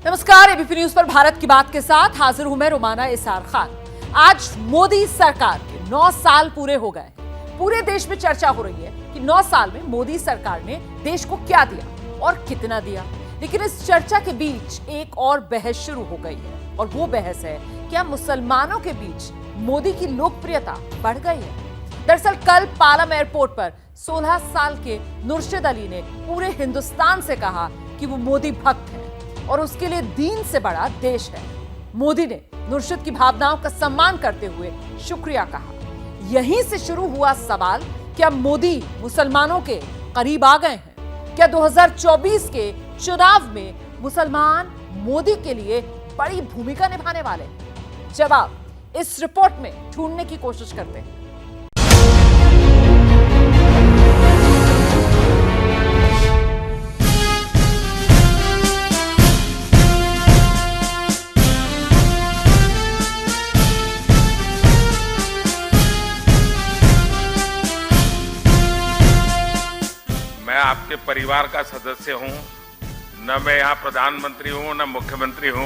नमस्कार, ABP news पर भारत की बात के साथ हाजिर हूं मैं रुमाना इसार खान। आज मोदी सरकार के 9 साल पूरे हो गए। पूरे देश में चर्चा हो रही है कि 9 साल में मोदी सरकार ने देश को क्या दिया और कितना दिया। लेकिन इस चर्चा के बीच एक और बहस शुरू हो गई है और वो बहस है क्या मुसलमानों के बीच मोदी की लोकप्रियता बढ़ गई है। दरअसल कल पालम एयरपोर्ट पर 16 साल के नुरशिद अली ने पूरे हिंदुस्तान से कहा कि वो मोदी भक्त है और उसके लिए दीन से बड़ा देश है। मोदी ने नुरशिद की भावनाओं का सम्मान करते हुए शुक्रिया कहा। यहीं से शुरू हुआ सवाल, क्या मोदी मुसलमानों के करीब आ गए हैं? क्या 2024 के चुनाव में मुसलमान मोदी के लिए बड़ी भूमिका निभाने वाले हैं? जवाब इस रिपोर्ट में ढूंढने की कोशिश करते हैं। मैं आपके परिवार का सदस्य हूं, न मैं यहाँ प्रधानमंत्री हूं न मुख्यमंत्री हूं।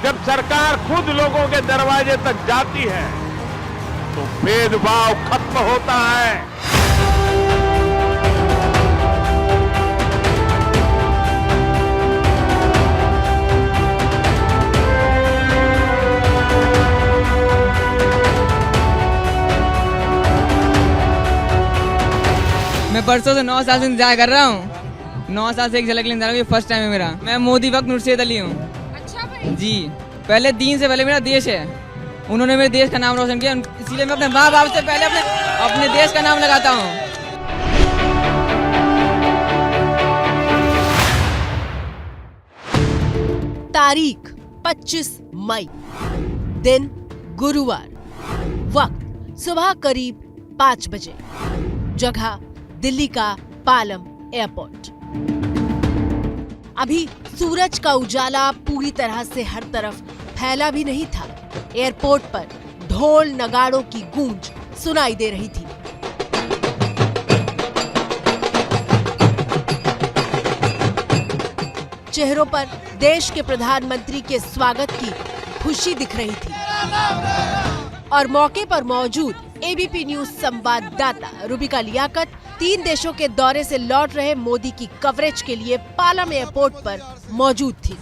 जब सरकार खुद लोगों के दरवाजे तक जाती है तो भेदभाव खत्म होता है। मैं परसों से 9 साल से इंतजार कर रहा हूँ। 9 साल से एक झलक लेने जा रहा हूँ। ये फर्स्ट टाइम है मेरा। मैं मोदी भक्त नुरशिद अली हूँ। अच्छा भाई जी, पहले दीन से पहले मेरा देश है। उन्होंने मेरे देश का नाम रोशन किया, इसीलिए मैं अपने माँ बाप से पहले अपने देश का नाम लगाता हूँ। तारीख 25 मई, दिन गुरुवार, वक्त सुबह करीब 5 बजे, जगह दिल्ली का पालम एयरपोर्ट। अभी सूरज का उजाला पूरी तरह से हर तरफ फैला भी नहीं था। एयरपोर्ट पर ढोल नगाड़ों की गूंज सुनाई दे रही थी। चेहरों पर देश के प्रधानमंत्री के स्वागत की खुशी दिख रही थी और मौके पर मौजूद एबीपी न्यूज संवाददाता रुबिका लियाकत 3 देशों के दौरे से लौट रहे मोदी की कवरेज के लिए पालम एयरपोर्ट पर मौजूद थी।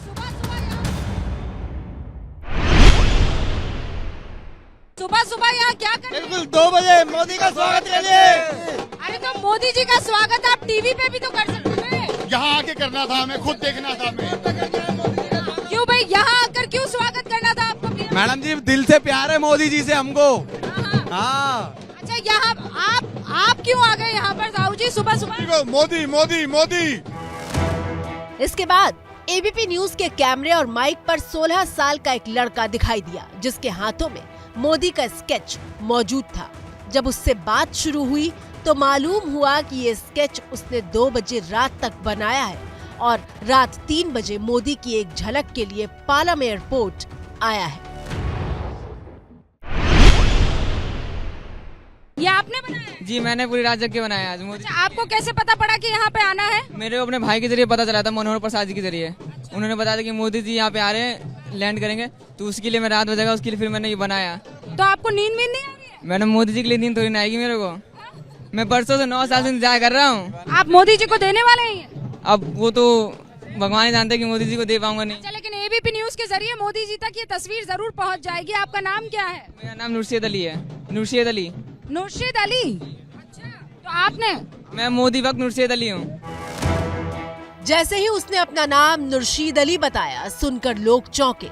सुबह सुबह यहाँ क्या कर रहे हैं? बिल्कुल 2 बजे मोदी का स्वागत के लिए। अरे तो मोदी जी का स्वागत आप टीवी पे भी तो कर सकते हैं। यहाँ आके करना था, हमें खुद देखना था। क्यों भाई, यहाँ आकर क्यों स्वागत करना था आपको? मैडम जी दिल से प्यार है मोदी जी से हमको। हाँ। अच्छा, यहाँ आप क्यों आ गए यहाँ पर साहू जी सुबह सुबह? मोदी मोदी मोदी। इसके बाद एबीपी न्यूज के कैमरे और माइक पर 16 साल का एक लड़का दिखाई दिया जिसके हाथों में मोदी का स्केच मौजूद था। जब उससे बात शुरू हुई तो मालूम हुआ कि ये स्केच उसने 2 बजे रात तक बनाया है और रात 3 बजे मोदी की एक झलक के लिए पालम एयरपोर्ट आया है। ये आपने बनाया? जी, मैंने पूरी रात जग के बनाया आज। मोदी अच्छा, आपको कैसे पता पड़ा कि यहाँ पे आना है? मेरे अपने भाई के जरिए पता चला था, मनोहर प्रसाद जी के जरिए। उन्होंने बताया था कि मोदी जी यहाँ पे आ रहे हैं, लैंड करेंगे, तो उसके लिए मैं रात बजेगा, उसके लिए फिर मैंने ये बनाया। तो आपको नींद नहीं आ रही है? मैडम, मोदी जी के लिए नींद थोड़ी ना आएगी मेरे को। मैं परसों से 9 साल से इंतजार कर रहा हूँ। आप मोदी जी को देने वाले हैं? अब वो तो भगवान ही जानते हैं कि मोदी जी को दे पाऊंगा नहीं। अच्छा, लेकिन एबीपी न्यूज के जरिए मोदी जी तक ये तस्वीर जरूर पहुँच जाएगी। आपका नाम क्या है? मेरा नाम नुरशिद अली है। नुरशिद अली। नुरशिद अली। अच्छा, तो आपने? मैं मोदी भक्त नुरशिद अली हूँ। जैसे ही उसने अपना नाम नुरशिद अली बताया, सुनकर लोग चौंके।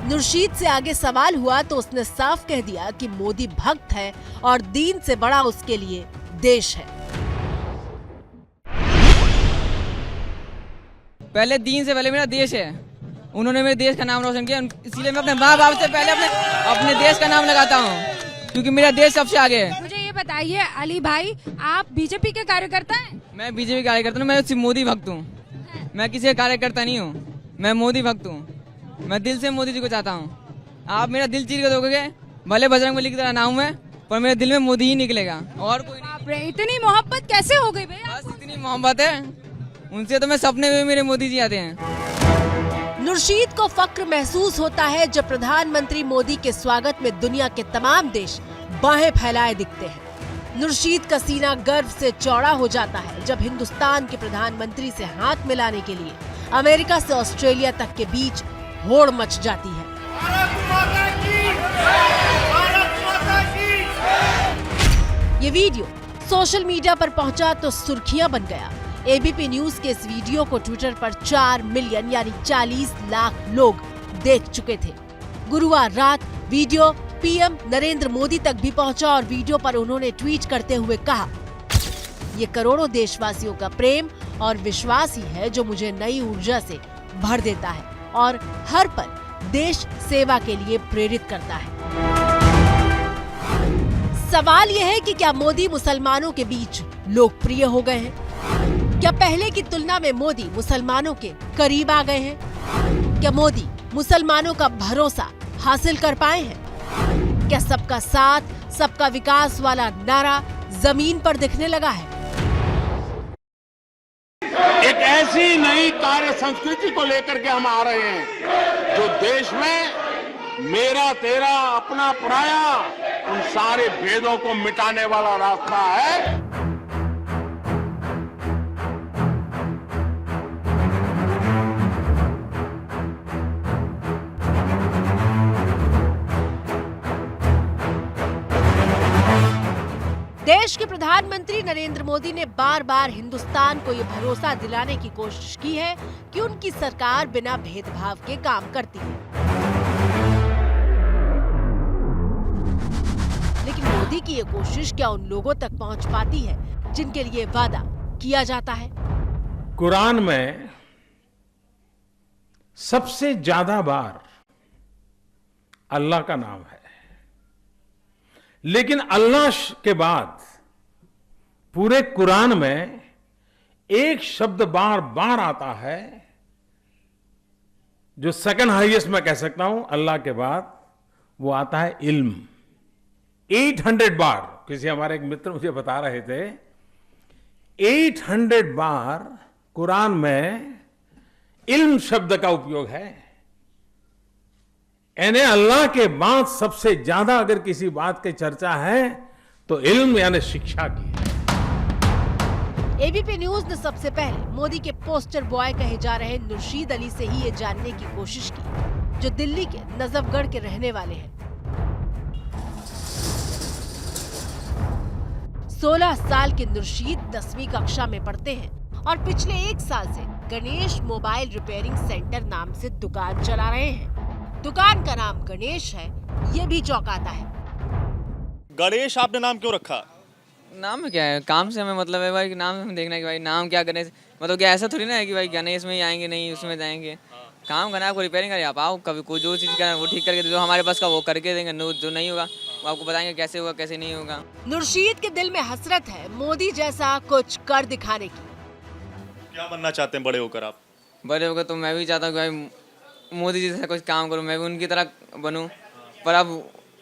नुरशिद से आगे सवाल हुआ तो उसने साफ कह दिया कि मोदी भक्त है और दीन से बड़ा उसके लिए देश है। पहले दीन से पहले मेरा देश है। उन्होंने मेरे देश का नाम रोशन किया, इसीलिए मैं अपने माँ बाप से पहले अपने देश का नाम लगाता हूँ, क्योंकि मेरा देश सबसे आगे है। मुझे ये बताइए अली भाई, आप बीजेपी के कार्यकर्ता हैं? मैं बीजेपी कार्यकर्ता हूँ, मैं सिर्फ मोदी भक्त हूँ, मैं किसी का कार्यकर्ता नहीं हूँ, मैं मोदी भक्त हूँ, मैं दिल से मोदी जी को चाहता हूँ। आप मेरा दिल चीर के दोगे, भले बजरंगबली की तरह ना हूँ मैं, पर मेरे दिल में मोदी ही निकलेगा और कोई नहीं। बाप रे, इतनी मोहब्बत कैसे हो गई भैया? बस इतनी मोहब्बत है उनसे, तो मैं सपने में मेरे मोदी जी आते हैं। नुरशीद को फक्र महसूस होता है जब प्रधानमंत्री मोदी के स्वागत में दुनिया के तमाम देश बाहें फैलाए दिखते हैं। नुरशीद का सीना गर्व से चौड़ा हो जाता है जब हिंदुस्तान के प्रधानमंत्री से हाथ मिलाने के लिए अमेरिका से ऑस्ट्रेलिया तक के बीच होड़ मच जाती है। ये वीडियो सोशल मीडिया पर पहुंचा तो सुर्खियां बन गया। एबीपी न्यूज के इस वीडियो को ट्विटर पर 4 मिलियन यानी 40 लाख लोग देख चुके थे। गुरुवार रात वीडियो पीएम नरेंद्र मोदी तक भी पहुंचा और वीडियो पर उन्होंने ट्वीट करते हुए कहा, ये करोड़ों देशवासियों का प्रेम और विश्वास ही है जो मुझे नई ऊर्जा से भर देता है और हर पल देश सेवा के लिए प्रेरित करता है। सवाल यह है कि क्या मोदी मुसलमानों के बीच लोकप्रिय हो गए हैं? क्या पहले की तुलना में मोदी मुसलमानों के करीब आ गए हैं? क्या मोदी मुसलमानों का भरोसा हासिल कर पाए हैं? क्या सबका साथ सबका विकास वाला नारा जमीन पर दिखने लगा है? एक ऐसी नई कार्य संस्कृति को लेकर के हम आ रहे हैं जो देश में मेरा तेरा अपना पराया उन सारे भेदों को मिटाने वाला रास्ता है। देश के प्रधानमंत्री नरेंद्र मोदी ने बार बार हिंदुस्तान को ये भरोसा दिलाने की कोशिश की है कि उनकी सरकार बिना भेदभाव के काम करती है। लेकिन मोदी की ये कोशिश क्या उन लोगों तक पहुंच पाती है जिनके लिए वादा किया जाता है? कुरान में सबसे ज्यादा बार अल्लाह का नाम है, लेकिन अल्लाह के बाद पूरे कुरान में एक शब्द बार बार आता है जो सेकंड हाईएस्ट मैं कह सकता हूं अल्लाह के बाद, वो आता है इल्म। 800 बार, किसी हमारे एक मित्र मुझे बता रहे थे, 800 बार कुरान में इल्म शब्द का उपयोग है। यानी अल्लाह के बाद सबसे ज्यादा अगर किसी बात की चर्चा है तो इल्म यानी शिक्षा की है। एबीपी न्यूज ने सबसे पहले मोदी के पोस्टर बॉय कहे जा रहे नुरशीद अली से ही ये जानने की कोशिश की, जो दिल्ली के नजफगढ़ के रहने वाले हैं। 16 साल के नुरशीद 10वीं कक्षा में पढ़ते हैं और पिछले 1 साल से गणेश मोबाइल रिपेयरिंग सेंटर नाम से दुकान चला रहे हैं। दुकान का नाम गणेश है, ये भी चौंकाता है। गणेश आपने नाम क्यों रखा? नाम में क्या है, काम से हमें मतलब है भाई, नाम में देखना है कि भाई नाम क्या गणेश, मतलब क्या ऐसा थोड़ी ना है कि भाई गणेश में ही आएंगे, नहीं उसमें जाएंगे। काम करना है आपको, रिपेयरिंग करिए, आप आओ कभी कोई जो चीज़ करना है वो ठीक करके, जो हमारे पास का वो करके देंगे, जो नहीं होगा वो आपको बताएंगे कैसे होगा कैसे नहीं होगा। नुरशीद के दिल में हसरत है मोदी जैसा कुछ कर दिखाने की। क्या बनना चाहते हैं बड़े होकर आप? बड़े होकर तो मैं भी चाहता हूँ कि भाई मोदी जी जैसा कुछ काम करूँ, मैं भी उनकी तरह बनूँ, पर अब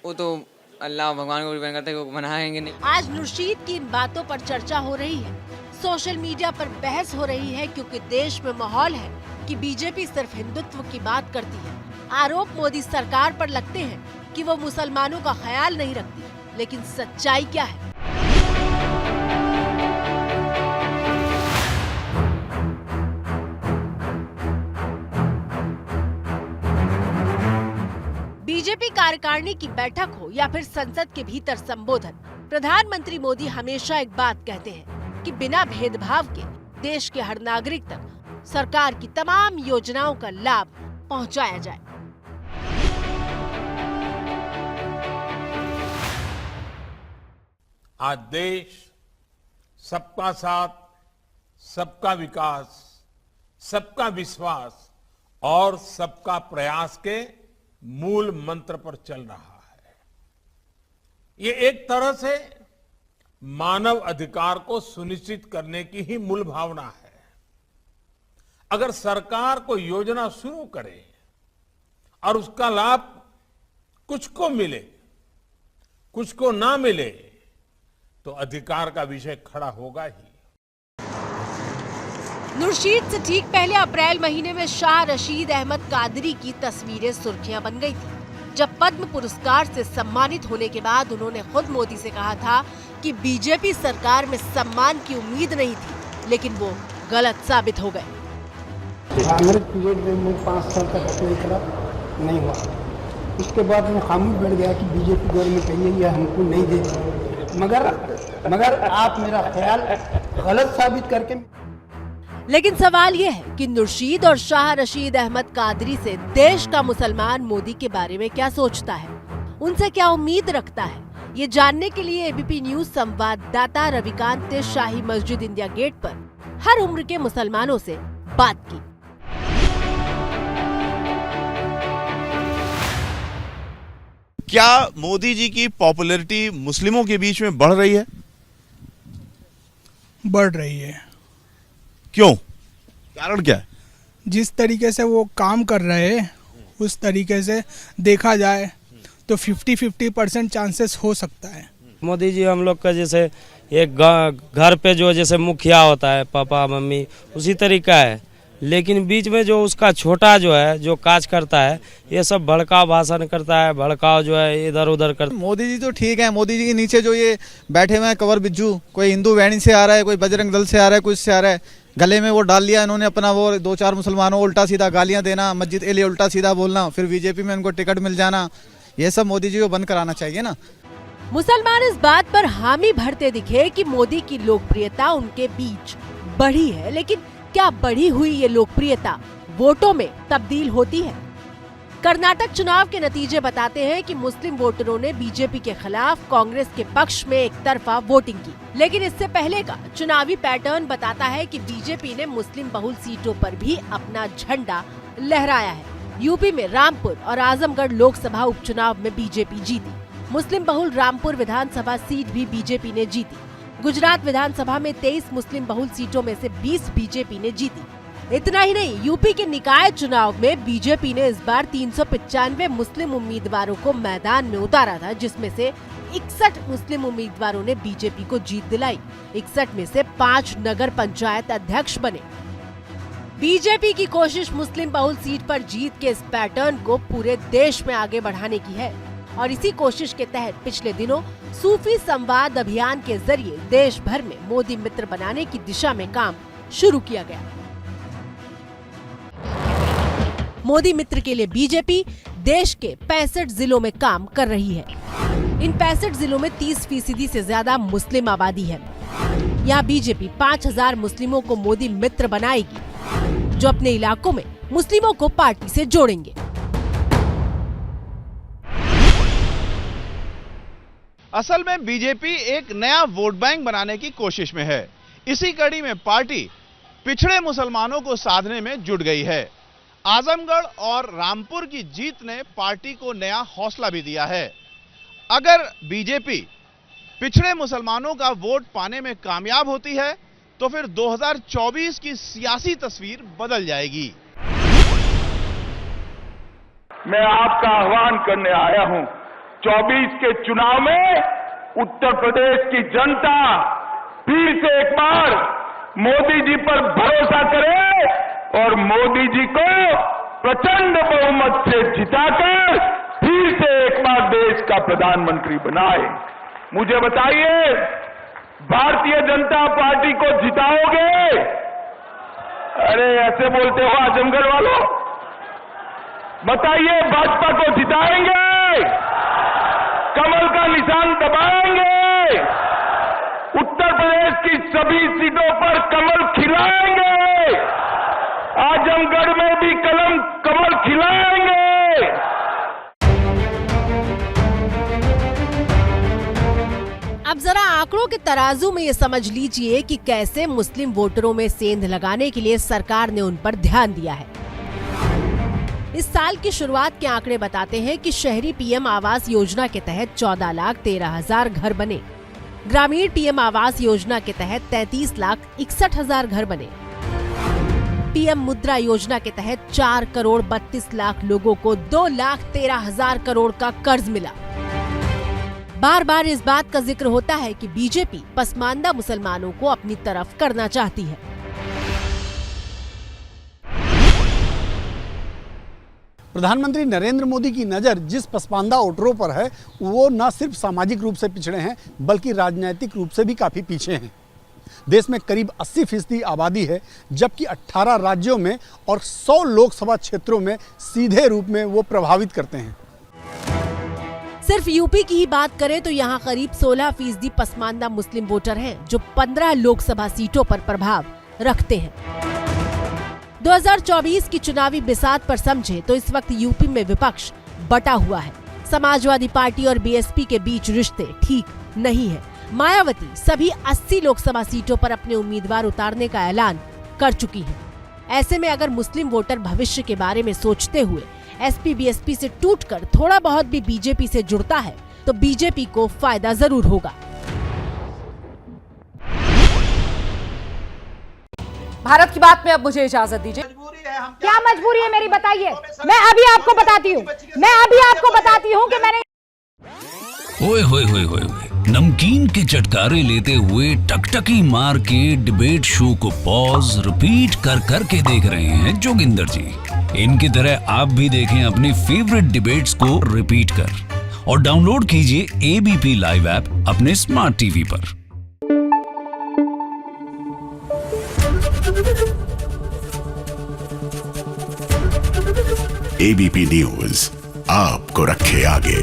वो तो अल्लाह भगवान को डिपेंड करते हैं, वो बनाएंगे नहीं। आज नुरशीद की इन बातों पर चर्चा हो रही है, सोशल मीडिया पर बहस हो रही है, क्योंकि देश में माहौल है कि बीजेपी सिर्फ हिंदुत्व की बात करती है। आरोप मोदी सरकार पर लगते हैं कि वो मुसलमानों का ख्याल नहीं रखती, लेकिन सच्चाई क्या है? बीजेपी कार्यकारिणी की बैठक हो या फिर संसद के भीतर संबोधन, प्रधानमंत्री मोदी हमेशा एक बात कहते हैं कि बिना भेदभाव के देश के हर नागरिक तक सरकार की तमाम योजनाओं का लाभ पहुंचाया जाए। आज देश सबका साथ, सबका विकास, सबका विश्वास और सबका प्रयास के मूल मंत्र पर चल रहा है। ये एक तरह से मानव अधिकार को सुनिश्चित करने की ही मूल भावना है। अगर सरकार कोई योजना शुरू करे और उसका लाभ कुछ को मिले, कुछ को ना मिले, तो अधिकार का विषय खड़ा होगा ही। नुरशीद से ठीक पहले अप्रैल महीने में शाह रशीद अहमद कादरी की तस्वीरें सुर्खियां बन गई थी, जब पद्म पुरस्कार से सम्मानित होने के बाद उन्होंने खुद मोदी से कहा था कि बीजेपी सरकार में सम्मान की उम्मीद नहीं थी, लेकिन वो गलत साबित हो गए। कांग्रेस पीरियड में 5 साल तक अप्लाई करा, नहीं हुआ। उसके बाद मैं खामोश बैठ गया कि बीजेपी गवर्नमेंट है ये हमको नहीं दे, मगर आप मेरा ख्याल गलत साबित करके। लेकिन सवाल ये है कि नुरशीद और शाह रशीद अहमद कादरी से देश का मुसलमान मोदी के बारे में क्या सोचता है, उनसे क्या उम्मीद रखता है, ये जानने के लिए एबीपी न्यूज संवाददाता रविकांत ने शाही मस्जिद इंडिया गेट पर हर उम्र के मुसलमानों से बात की। क्या मोदी जी की पॉपुलैरिटी मुस्लिमों के बीच में बढ़ रही है? बढ़ रही है। क्यों? कारण क्या है? जिस तरीके से वो काम कर रहे हैं उस तरीके से देखा जाए तो 50-50% चांसेस हो सकता है। मोदी जी हम लोग का जैसे एक घर पे जो जैसे मुखिया होता है, पापा मम्मी, उसी तरीका है, लेकिन बीच में जो उसका छोटा जो है जो काज करता है, ये सब भड़काव भाषण करता है, भड़काव जो है इधर उधर करता है। मोदी जी तो ठीक है, मोदी जी के नीचे जो ये बैठे हुए हैं कवर बिज्जू, कोई हिंदू वाहिनी से आ रहा है, कोई बजरंग दल से आ रहा है, कुछ से आ रहा है, गले में वो डाल लिया इन्होंने अपना, वो 2-4 मुसलमानों को उल्टा सीधा गालियां देना, मस्जिद के लिए उल्टा सीधा बोलना, फिर बीजेपी में उनको टिकट मिल जाना, ये सब मोदी जी को बंद कराना चाहिए ना। मुसलमान इस बात पर हामी भरते दिखे कि मोदी की लोकप्रियता उनके बीच बढ़ी है, लेकिन क्या बढ़ी हुई ये लोकप्रियता वोटों में तब्दील होती है? कर्नाटक चुनाव के नतीजे बताते हैं कि मुस्लिम वोटरों ने बीजेपी के खिलाफ कांग्रेस के पक्ष में एक तरफा वोटिंग की, लेकिन इससे पहले का चुनावी पैटर्न बताता है कि बीजेपी ने मुस्लिम बहुल सीटों पर भी अपना झंडा लहराया है। यूपी में रामपुर और आजमगढ़ लोकसभा उपचुनाव में बीजेपी जीती। मुस्लिम बहुल रामपुर विधानसभा सीट भी बीजेपी ने जीती। गुजरात विधानसभा में 23 मुस्लिम बहुल सीटों में से 20 बीजेपी ने जीती। इतना ही नहीं, यूपी के निकाय चुनाव में बीजेपी ने इस बार 395 मुस्लिम उम्मीदवारों को मैदान में उतारा था, जिसमें से 61 मुस्लिम उम्मीदवारों ने बीजेपी को जीत दिलाई। 61 में से 5 नगर पंचायत अध्यक्ष बने। बीजेपी की कोशिश मुस्लिम बहुल सीट पर जीत के इस पैटर्न को पूरे देश में आगे बढ़ाने की है, और इसी कोशिश के तहत पिछले दिनों सूफी संवाद अभियान के जरिए देश भर में मोदी मित्र बनाने की दिशा में काम शुरू किया गया। मोदी मित्र के लिए बीजेपी देश के 65 जिलों में काम कर रही है। इन 65 जिलों में 30% से ज्यादा मुस्लिम आबादी है। यहाँ बीजेपी 5000 मुस्लिमों को मोदी मित्र बनाएगी, जो अपने इलाकों में मुस्लिमों को पार्टी से जोड़ेंगे। असल में बीजेपी एक नया वोट बैंक बनाने की कोशिश में है। इसी कड़ी में पार्टी पिछड़े मुसलमानों को साधने में जुट गई है। आजमगढ़ और रामपुर की जीत ने पार्टी को नया हौसला भी दिया है। अगर बीजेपी पिछड़े मुसलमानों का वोट पाने में कामयाब होती है तो फिर 2024 की सियासी तस्वीर बदल जाएगी। मैं आपका आह्वान करने आया हूं, 24 के चुनाव में उत्तर प्रदेश की जनता फिर से एक बार मोदी जी पर भरोसा करे और मोदी जी को प्रचंड बहुमत से जिताकर फिर से एक बार देश का प्रधानमंत्री बनाए। मुझे बताइए, भारतीय जनता पार्टी को जिताओगे? अरे ऐसे बोलते हो आजमगढ़ वालों, बताइए भाजपा को जिताएंगे? कमल का निशान दबाएंगे? उत्तर प्रदेश की सभी सीटों पर कमल खिलाएंगे? आजमगढ़ में भी कमल खिलाएंगे? अब जरा आंकड़ों के तराजू में ये समझ लीजिए कि कैसे मुस्लिम वोटरों में सेंध लगाने के लिए सरकार ने उन पर ध्यान दिया है। इस साल की शुरुआत के आंकड़े बताते हैं कि शहरी पीएम आवास योजना के तहत 14,13,000 घर बने। ग्रामीण पीएम आवास योजना के तहत 33,61,000 घर बने। पीएम मुद्रा योजना के तहत 4,32,00,000 लोगों को 2,13,000 करोड़ का कर्ज मिला। बार बार इस बात का जिक्र होता है कि बीजेपी पसमानदा मुसलमानों को अपनी तरफ करना चाहती है। प्रधानमंत्री नरेंद्र मोदी की नज़र जिस पसमानदा वोटरों पर है वो न सिर्फ सामाजिक रूप से पिछड़े हैं बल्कि राजनीतिक रूप से भी काफ़ी पीछे हैं। देश में करीब 80% आबादी है, जबकि 18 राज्यों में और 100 लोकसभा क्षेत्रों में सीधे रूप में वो प्रभावित करते हैं। सिर्फ यूपी की ही बात करें तो यहाँ करीब 16% पसमानदा मुस्लिम वोटर हैं, जो 15 लोकसभा सीटों पर प्रभाव रखते हैं। 2024 की चुनावी बिसात पर समझे तो इस वक्त यूपी में विपक्ष बटा हुआ है। समाजवादी पार्टी और बीएसपी के बीच रिश्ते ठीक नहीं है। मायावती सभी 80 लोकसभा सीटों पर अपने उम्मीदवार उतारने का ऐलान कर चुकी हैं। ऐसे में अगर मुस्लिम वोटर भविष्य के बारे में सोचते हुए एसपी बीएसपी से टूटकर थोड़ा बहुत भी बीजेपी से जुड़ता है तो बीजेपी को फायदा जरूर होगा। भारत की बात में अब मुझे इजाजत दीजिए। क्या मजबूरी है मेरी, बताइए। मैं अभी आपको बताती हूँ कि मैंने ओए होए होए होए नमकीन के चटकारे लेते हुए टकटकी मार के डिबेट शो को पॉज रिपीट कर करके देख रहे हैं जोगिंदर जी। इनकी तरह आप भी देखें अपनी फेवरेट डिबेट्स को रिपीट कर और डाउनलोड कीजिए एबीपी लाइव ऐप अपने स्मार्ट टीवी पर। एबीपी न्यूज आपको रखे आगे।